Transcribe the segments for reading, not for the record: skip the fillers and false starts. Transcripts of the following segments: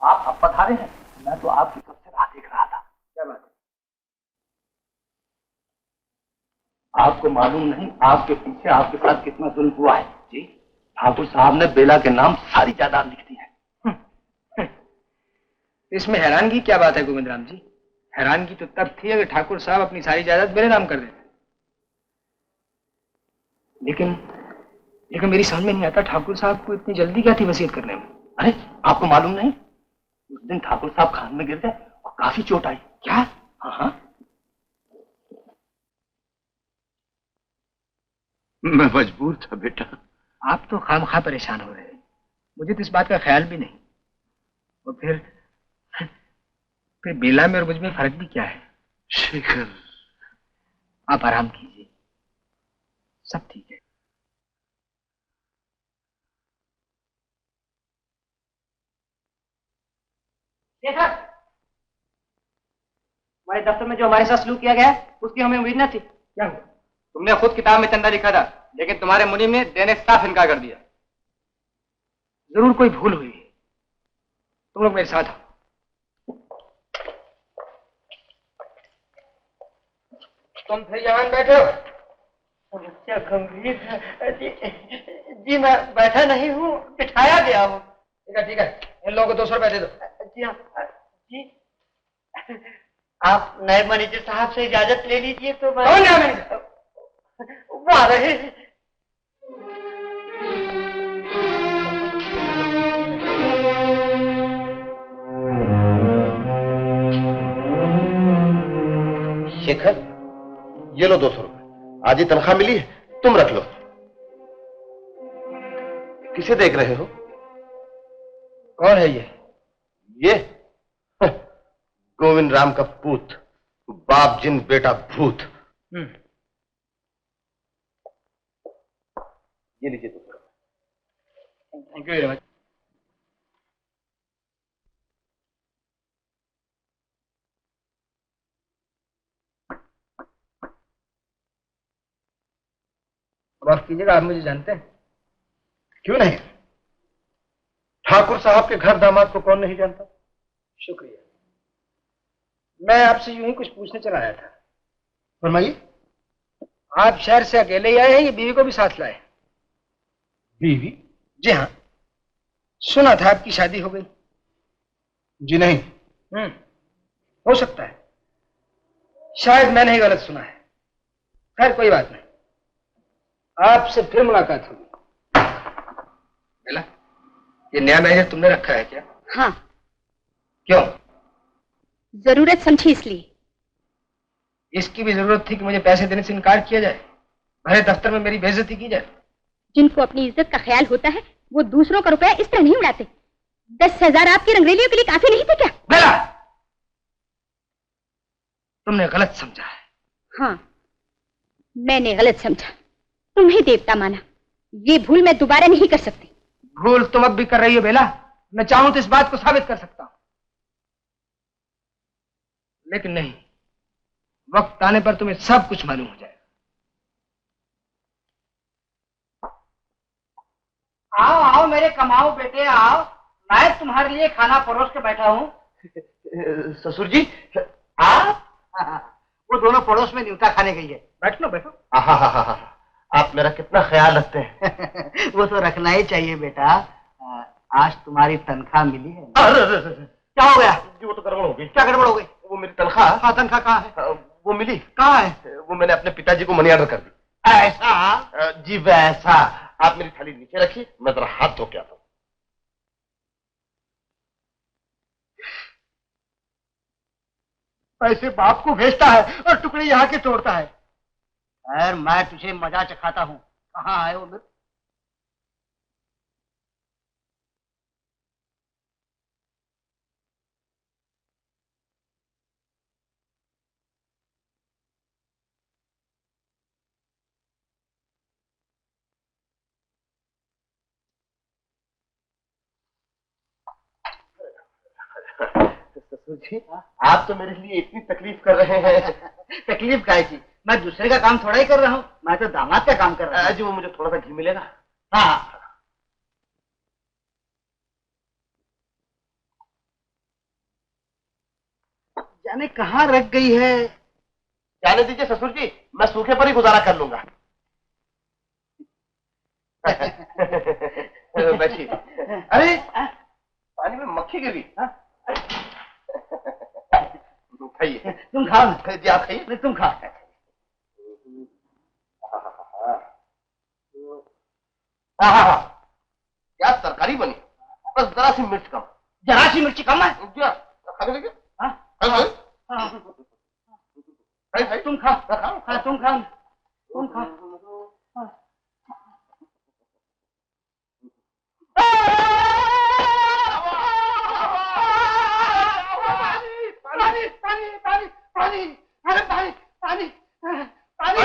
आप अब पधारे हैं। मैं तो आपकी कब से राह देख रहा था। क्या बात है? आपको मालूम नहीं आपके पीछे आपके साथ कितना जुल्म हुआ है? जी, ठाकुर साहब ने बेला के नाम सारी जायदाद लिख दी है। इसमें हैरानगी क्या बात है गोविंद राम जी? हैरानगी तो तब थी अगर ठाकुर साहब अपनी सारी जायदाद मेरे नाम कर देते। लेकिन लेकिन मेरी समझ में नहीं आता ठाकुर साहब को इतनी जल्दी क्या थी वसीयत करने में? अरे आपको मालूम नहीं, उस दिन ठाकुर साहब खान में गिर गए और काफी चोट आई। क्या? हाँ हाँ। मैं मजबूर था बेटा। आप तो खामखा परेशान हो रहे हैं, मुझे तो इस बात का ख्याल भी नहीं। और फिर बेला में और मुझ में फर्क भी क्या है? शेखर, आप आराम कीजिए, सब ठीक है। शेखर, हमारे दफ्तर में जो हमारे साथ सलूक किया गया उसकी हमें उम्मीद न थी। क्या हुआ? तुमने खुद किताब में चंदा लिखा था, लेकिन तुम्हारे मुनीम ने देने से साफ इनकार कर दिया। जरूर कोई भूल हुई है। तुम लोग मेरे साथ आओ। तुम फिर यहाँ बैठे हो? समस्या गंभीर है जी, मैं बैठा नहीं हूँ, बिठाया गया हूँ। ठीक है, इन लोगों को 200 रुपए दे दो। जी हाँ जी, आप नए मैनेजर साहब से इजाजत ले लीजिए तो मैं। कौन नया मैनेजर? वो आ रहे हैं। शेखर, ये लो 200 रुपए। आज ही तनख्वाह मिली है, तुम रख लो। किसे देख रहे हो? कौन है ये? ये गोविंद राम का पूत, बाप जिन बेटा भूत। ये लीजिए 200 रुपए। Thank you very much. माफ कीजिएगा, आप मुझे जानते हैं? क्यों नहीं? ठाकुर साहब के घर दामाद को कौन नहीं जानता? शुक्रिया। मैं आपसे यूं ही कुछ पूछने चला आया था। फरमाइए। आप शहर से अकेले ही आए हैं या बीवी को भी साथ लाए? बीवी? जी हाँ, सुना था आपकी शादी हो गई। जी नहीं। हो सकता है, शायद मैंने ही गलत सुना है। खैर कोई बात नहीं, आपसे फिर मुलाकात होगी। बेला, ये नया मैनेजर तुमने रखा है क्या? हाँ। क्यों? जरूरत समझी इसलिए। इसकी भी जरूरत थी कि मुझे पैसे देने से इनकार किया जाए, भरे दफ्तर में मेरी बेइज्जती की जाए। जिनको अपनी इज्जत का ख्याल होता है वो दूसरों का रुपया इस तरह नहीं उड़ाते। 10,000 आपकी रंगरेलियों के लिए काफी नहीं थे क्या? बेला, तुमने गलत समझा है। हाँ, मैंने गलत समझा, तुम्हें देवता माना। ये भूल मैं दोबारा नहीं कर सकती। भूल तुम अब भी कर रही हो बेला। मैं चाहूं तो इस बात को साबित कर सकता हूं, लेकिन नहीं, वक्त आने पर तुम्हें सब कुछ मालूम हो जाएगा। आओ आओ मेरे कमाओ बेटे, आओ, मैं तुम्हारे लिए खाना परोस के बैठा हूँ। ससुर जी, आप? वो दोनों पड़ोस में न्यूता खाने गई है। बैठ लो, बैठो। आप मेरा कितना ख्याल रखते हैं। वो तो रखना ही चाहिए बेटा। आज तुम्हारी तनख्वाह मिली है। क्या हो गया जी? वो तो गड़बड़ हो गई। क्या गड़बड़ हो गई? वो मेरी तनख्वाह। हाँ, तनख्वाह कहाँ है? वो मिली। कहाँ है? वो मैंने अपने पिताजी को मनी ऑर्डर कर दी। ऐसा? जी वैसा। आप मेरी थाली नीचे रखिए, मैं जरा हाथ धो के आता हूँ। पैसे बाप को भेजता है और टुकड़े यहाँ के तोड़ता है। खैर, मैं तुझे मजा चखाता हूँ। कहाँ आए वो मेरे? ससुर जी, आप तो मेरे लिए इतनी तकलीफ कर रहे हैं। तकलीफ काहे की? मैं दूसरे का काम थोड़ा ही कर रहा हूँ, मैं तो दामाद का काम कर रहा हूँ। जी, वो मुझे थोड़ा सा घी मिलेगा? हाँ। जाने कहाँ रख गई है। जाने दीजिए ससुर जी, मैं सूखे पर ही गुजारा कर लूंगा। बैठिए। अरे पानी में मक्खी गिरी। खाइए। तुम खाओ। जी आप खाइए। नहीं तुम खाओ। क्या तरकारी बनी, बस जरा सी मिर्च कम। जरा सी मिर्ची कम है। खा के देखिए। तुम खाओ। हाँ तुम खाओ। तुम खाओ। पानी पानी पानी पानी अरे पानी पानी पानी पानी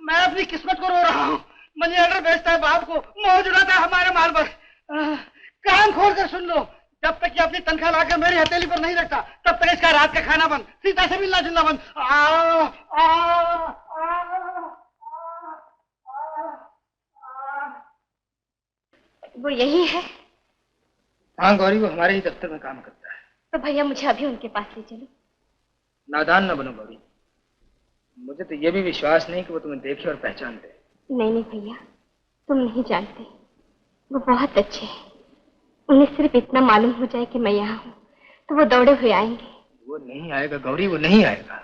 मैं अपनी किस्मत को रो रहा हूँ। मनी ऑर्डर बेचता है बाप को, मौज उड़ाता है हमारे माल पर। कान खोल कर सुन लो, जब तक ये अपनी तनख्वाह लाकर मेरी हथेली पर नहीं रखता तब तक इसका रात का खाना बंद, सीता से मिलना जुलना बंद। वो यही है? हाँ गौरी, वो हमारे ही दफ्तर में काम करता है। तो भैया मुझे अभी उनके पास ले चलो। नादान न बनो गौरी, मुझे तो ये भी विश्वास नहीं कि वो तुम्हें देखे और पहचान दे। नहीं नहीं भैया, तुम नहीं जानते, वो बहुत अच्छे हैं। उन्हें सिर्फ इतना मालूम हो जाए कि मैं यहाँ हूँ तो वो दौड़े हुए आएंगे। वो नहीं आएगा गौरी, वो नहीं आएगा।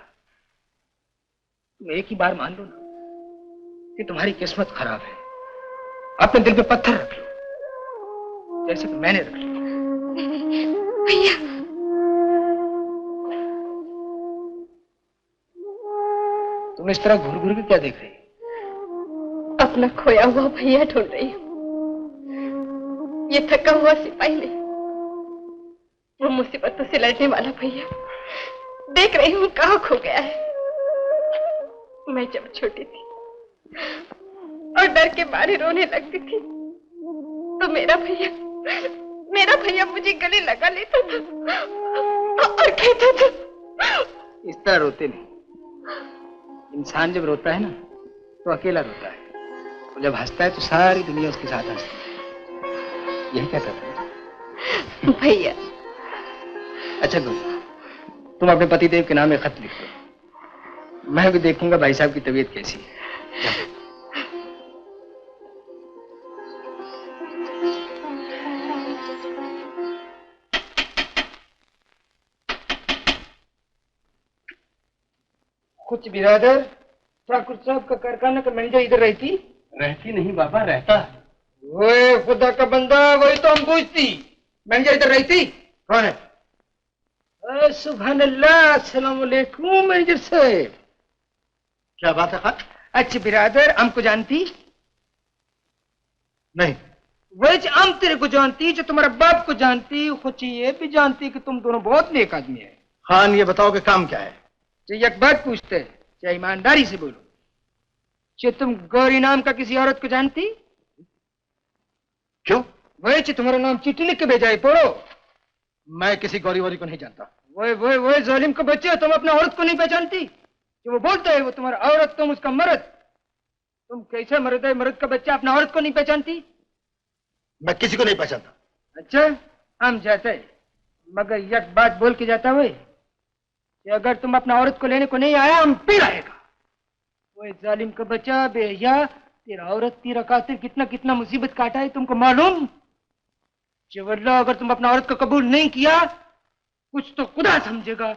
तुम एक ही बार मान लो ना कि तुम्हारी किस्मत खराब है। अपने दिल पे पत्थर रख लो, जैसे कि मैंने रख लिया। भैया तुम इस तरह घूर घूर के क्या देख रही? अपना खोया हुआ भैया ढूंढ रही हूँ। ये थका हुआ सिपाही नहीं, वो मुसीबतों से लड़ने वाला भैया। देख रही हूँ कहाँ खो गया है। मैं जब छोटी थी और डर के मारे रोने लगती थी तो मेरा भैया मुझे गले लगा लेता था और कहता था। इस तरह रोते नहीं। इंसान जब रोता है ना तो अकेला रोता है, और जब हंसता है तो सारी दुनिया उसके साथ हंसती है। यही कहता था भैया। अच्छा गुरु, तुम अपने पतिदेव के नाम में खत लिख दो, मैं भी देखूंगा भाई साहब की तबीयत कैसी है। कुछ बिरादर, ठाकुर साहब का कारखाना का मैनेजर इधर रहती? रहती नहीं बाबा, रहता है। ओए खुदा का बंदा, वही तो हम पूछती। मैनेजर इधर रहती? कौन है? सुभान अल्लाह, अस्सलाम वालेकुम मैनेजर साहब। क्या बात है खान? अच्छा बिरादर, हमको जानती? नहीं। वही हम तेरे को जानती, जो तुम्हारे बाप को जानती, खुद ये भी जानती कि तुम दोनों बहुत नेक आदमी है। खान ये बताओ कि काम क्या है? एक बात पूछते, चाहे ईमानदारी से बोलो, कि तुम गौरी नाम का किसी औरत को जानती? क्यों? वही तुम्हारा नाम चिट्ठी लिख के भेजा है, पढ़ो। मैं किसी गौरी वौरी को नहीं जानता। वही जालिम को बच्चे, तुम अपना औरत को नहीं पहचानती? जो वो बोलता है वो तुम्हारा औरत, तुम उसका मर्द। तुम कैसे मर्द है, मर्द का बच्चा अपना औरत को नहीं पहचानती? मैं किसी को नहीं पहचानता। अच्छा, हम जाते हैं, मगर एक बात बोल के जाता हुए कि अगर तुम अपना औरत को लेने को नहीं आया, हम फिर आएगा। वो जालिम का बच्चा बेहया, तेरा औरत तेरा खातिर कितना कितना मुसीबत काटा है तुमको मालूम? वल्लाह अगर तुम अपना औरत को कबूल नहीं किया, कुछ तो खुदा समझेगा,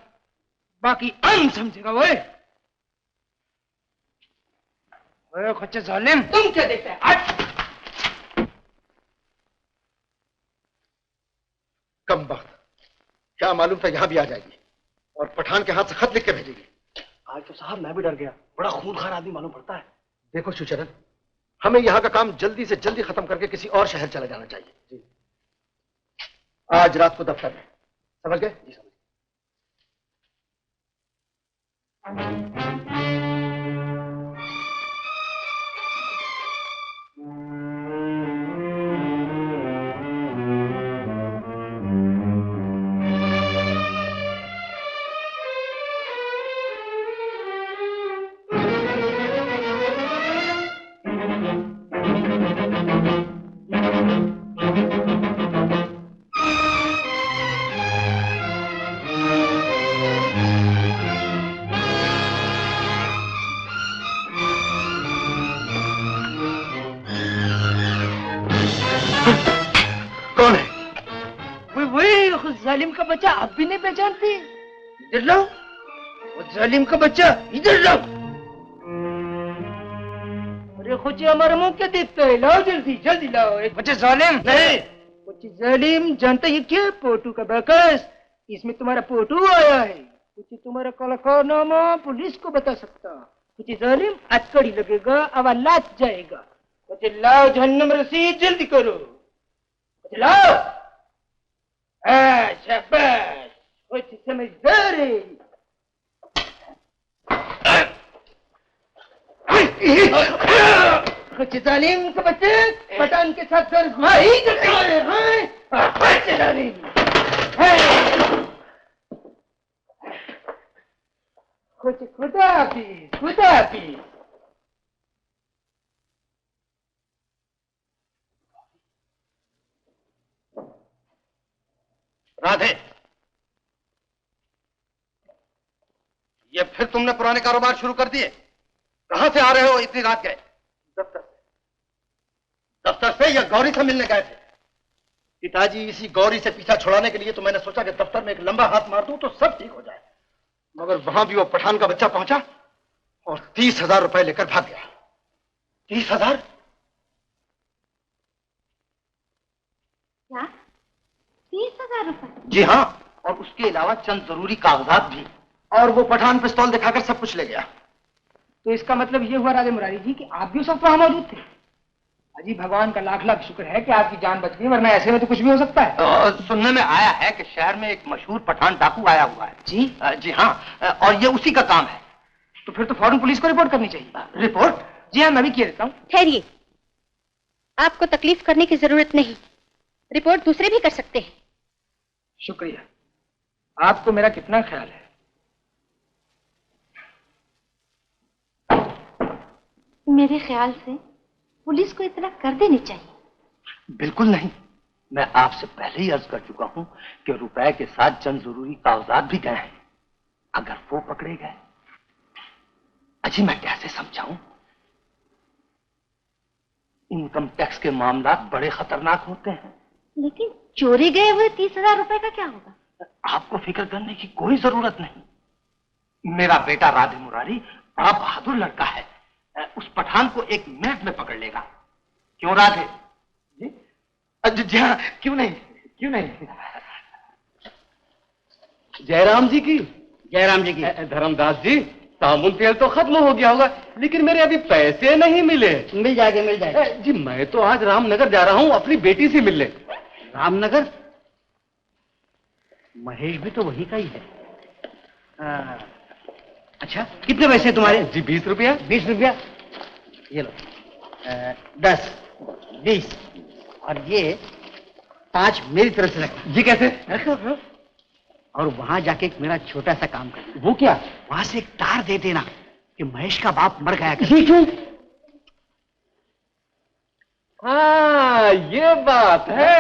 बाकी हम समझेगा। वो खच्चे जालिम, तुम क्या देखते हैं? कम वक्त, क्या मालूम था यहां भी आ जाएगी और पठान के हाथ से खत लिख के भेजेगी। आज तो साहब मैं भी डर गया, बड़ा खूनखार आदमी मालूम पड़ता है। देखो सुचरण, हमें यहाँ का काम जल्दी से जल्दी खत्म करके किसी और शहर चला जाना चाहिए। जी। आज रात को दफ्तर में, समझ गए? जी समझ जालिम का बच्चा अब भी नहीं पहचानती? इधर लाओ, वो जालिम का बच्चा इधर लाओ। अरे खोची हमारे मुंह क्या देखते है? लाओ जल्दी जल्दी लाओ। एक बच्चे जालिम नहीं, खोची जालिम जानते ये क्या? पोटू का बकस, इसमें तुम्हारा पोटू आया है। खोची तुम्हारा काला कारनामा पुलिस को बता सकता। खोची जालिम अटकड़ी लगेगा, अब लात जाएगा। खोची लाओ जहन्नम रसीद, जल्दी करो। खोची लाओ। शाबाश, खोची समझदार है। कुछ जालिम के बच्चे पठान के साथ भाई कुछ खुदा हाफिज, खुदा हाफिज। राधे, ये फिर तुमने पुराने कारोबार शुरू कर दिए? कहां से आ रहे हो इतनी रात गए? दफ्तर से। दफ्तर से या गौरी से मिलने गए थे? पिताजी, इसी गौरी से पीछा छुड़ाने के लिए तो मैंने सोचा कि दफ्तर में एक लंबा हाथ मार दूं तो सब ठीक हो जाए, मगर वहां भी वो पठान का बच्चा पहुंचा और 30,000 रुपए लेकर भाग गया। 30,000? क्या? 30,000 रुपए? जी हाँ, और उसके अलावा चंद जरूरी कागजात भी। और वो पठान पिस्तौल दिखाकर सब कुछ ले गया। तो इसका मतलब ये हुआ राधे मुरारी जी कि आप भी उस वक्त वहां मौजूद थे? अजी भगवान का लाख लाख शुक्र है कि आपकी जान बच गई, वरना ऐसे में तो कुछ भी हो सकता है। सुनने में आया है कि शहर में एक मशहूर पठान डाकू आया हुआ है। जी? जी हाँ, और ये उसी का काम है। तो फिर तो फौरन पुलिस को रिपोर्ट करनी चाहिए। रिपोर्ट? जी हाँ, मैं भी किया देता हूँ। ठहरिए, आपको तकलीफ करने की जरूरत नहीं, रिपोर्ट दूसरे भी कर सकते हैं। शुक्रिया, आपको मेरा कितना ख्याल है। मेरे ख्याल से पुलिस को इतना कर देनी चाहिए। बिल्कुल नहीं, मैं आपसे पहले ही अर्ज कर चुका हूं कि रुपए के साथ चंद जरूरी कागजात भी गए हैं। अगर वो पकड़े गए, अजी मैं कैसे समझाऊं? इनकम टैक्स के मामला बड़े खतरनाक होते हैं। लेकिन चोरी गए हुए 30,000 रुपए का क्या होगा? आपको फिक्र करने की कोई जरूरत नहीं। मेरा बेटा राधे मुरारी बड़ा बहादुर लड़का है, उस पठान को एक मिनट में पकड़ लेगा। क्यों राधे? जी? जी हाँ, क्यों नहीं, क्यों नहीं। जयराम जी की। जयराम जी की। धर्मदास जी, साबुन तेल तो खत्म हो गया होगा, लेकिन मेरे अभी पैसे नहीं मिले। मिल जाएगा मिल जाएगा। जी मैं तो आज रामनगर जा रहा हूँ अपनी बेटी से मिलने। रामनगर? महेश भी तो वही का ही है। अच्छा, कितने पैसे तुम्हारे? जी 20 रुपया। 20 रुपया, ये लो। 10, 20 और ये 5 मेरी तरफ से रखना। जी कैसे? रखो। और वहां जाके एक मेरा छोटा सा काम करना। वो क्या? वहां से एक तार दे देना कि महेश का बाप मर गया। ये क्यों? हाँ ये बात है।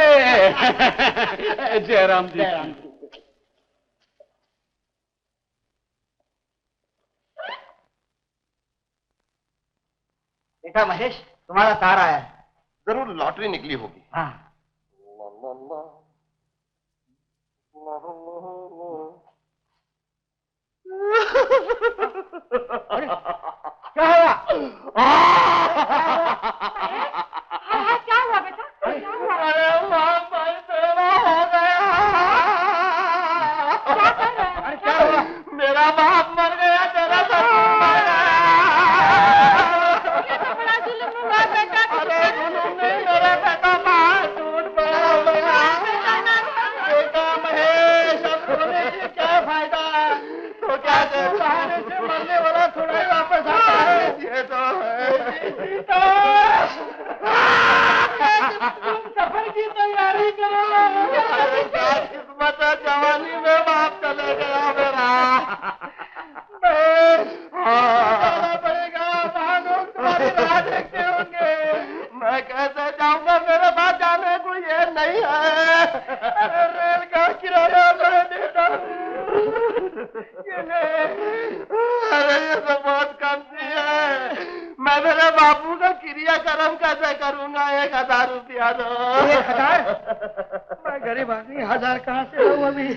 जयराम जी। बेटा महेश, तुम्हारा तार आया है। जरूर लॉटरी निकली होगी। हाँ। अरे, क्या हुआ? क्या हुआ बेटा? क्या हुआ? अरे भाई तेरा हो गया। अरे क्या हुआ? मेरा बाप मर गया, तेरा सब मर गया। ये तो बड़ा जुल्म हुआ बेटा। अरे जुल्म नहीं, मेरा बेटा बाहर टूट पड़ा हो गया। बेटा महेश, अब रोने से क्या फायदा? तो क्या बहाने से मरने वाला थोड़ा ही वापस आता है। ये तो है। तुम सफर की तैयारी करो। क्या किस्मत है, जवानी में बाप चले गया मेरा। जाना पड़ेगा, वहाँ लोग तुम्हारी राह देखते होंगे। मैं कैसे जाऊंगा, मेरे पास जाने को ये नहीं है। रेल का किराया मैं देता हूँ। अरे ये तो बहुत कम सी है। मैं मेरे बापू का क्रियाक्रम कैसे करूंगा? 1,000 रुपया दो। 1000? मैं गरीब आदमी, 1000 कहाँ से लाऊं अभी?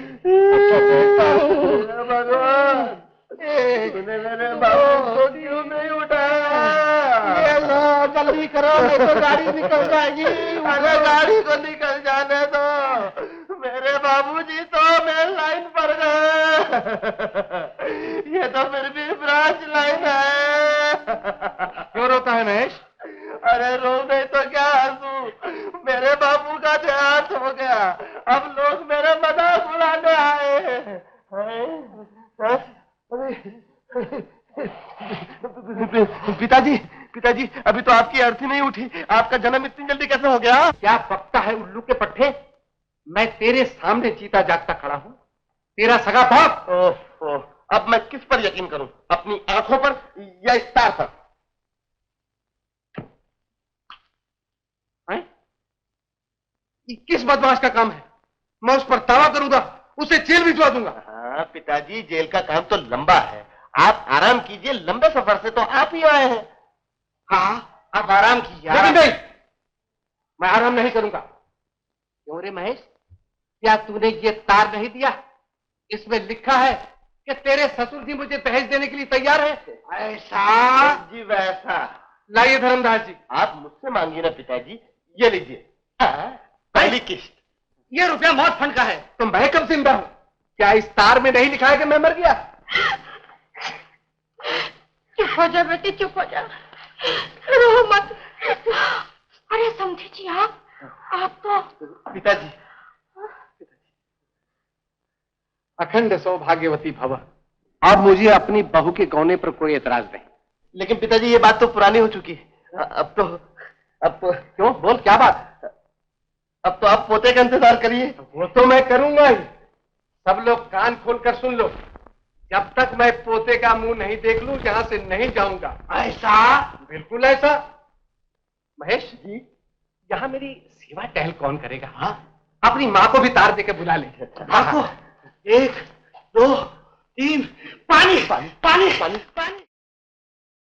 भगवान, तूने मेरे बाबू को क्यों नहीं उठाया? जल्दी करो, नहीं तो गाड़ी निकल जाएगी। अरे गाड़ी को निकल जाने दो, मेरे बाबूजी तो मेन लाइन पर गए। ये तो फिर भी ब्रांच लाइन है। क्यों रोता है महेश? अरे रो नहीं तो क्या हंसू, मेरे बाबू का देहांत हो गया, अब लोग मेरे मजाक उड़ाने आए हैं। पिताजी, पिताजी, अभी तो आपकी अर्थी नहीं उठी, आपका जन्म इतनी जल्दी कैसे हो गया? क्या पकता है उल्लू के पट्टे? मैं तेरे सामने जीता जागता खड़ा हूं, तेरा सगा बाप। ओह, अब मैं किस पर यकीन करूं, अपनी आंखों पर या इस तार पर? ये किस बदमाश का काम है? मैं उस पर दावा करूंगा, उसे जेल भिजवा दूंगा। हाँ पिताजी, जेल का काम तो लंबा है, आप आराम कीजिए, लंबे सफर से तो आप ही आए हैं। हाँ, आप आराम कीजिए। लेकिन नहीं, मैं आराम नहीं करूंगा। क्यों रे महेश, क्या तूने ये तार नहीं दिया? इसमें लिखा है कि तेरे ससुर जी मुझे दहेज देने के लिए तैयार है। ऐसा जी वैसा। लाइए धर्मदास जी। आप मुझसे मांगिए ना पिताजी, ये लीजिए। हाँ, पहली किस्त। ये रुपया मौत फंड का है, तो मैं कब जिंदा हूं? क्या इस तार में नहीं लिखा है कि मैं मर गया? चुप हो जा बेटी, चुप हो जा, रो मत। अरे समझी जी, आप तो पिताजी, अखंड सौभाग्यवती भव। अब मुझे अपनी बहू के गौने पर कोई एतराज नहीं। लेकिन पिताजी ये बात तो पुरानी हो चुकी है, अब तो क्यों? बोल, क्या बात? अब तो आप पोते का इंतजार करिए। वो तो मैं करूंगा ही। सब लोग कान खोलकर सुन लो, जब तक मैं पोते का मुंह नहीं देख लूं यहां से नहीं जाऊंगा। ऐसा? बिल्कुल ऐसा। महेश जी, यहाँ मेरी सेवा टहल कौन करेगा? हाँ, अपनी माँ को भी तार देके बुला ले। माँ को? 1 2 3 पानी पानी पानी पानी पानी।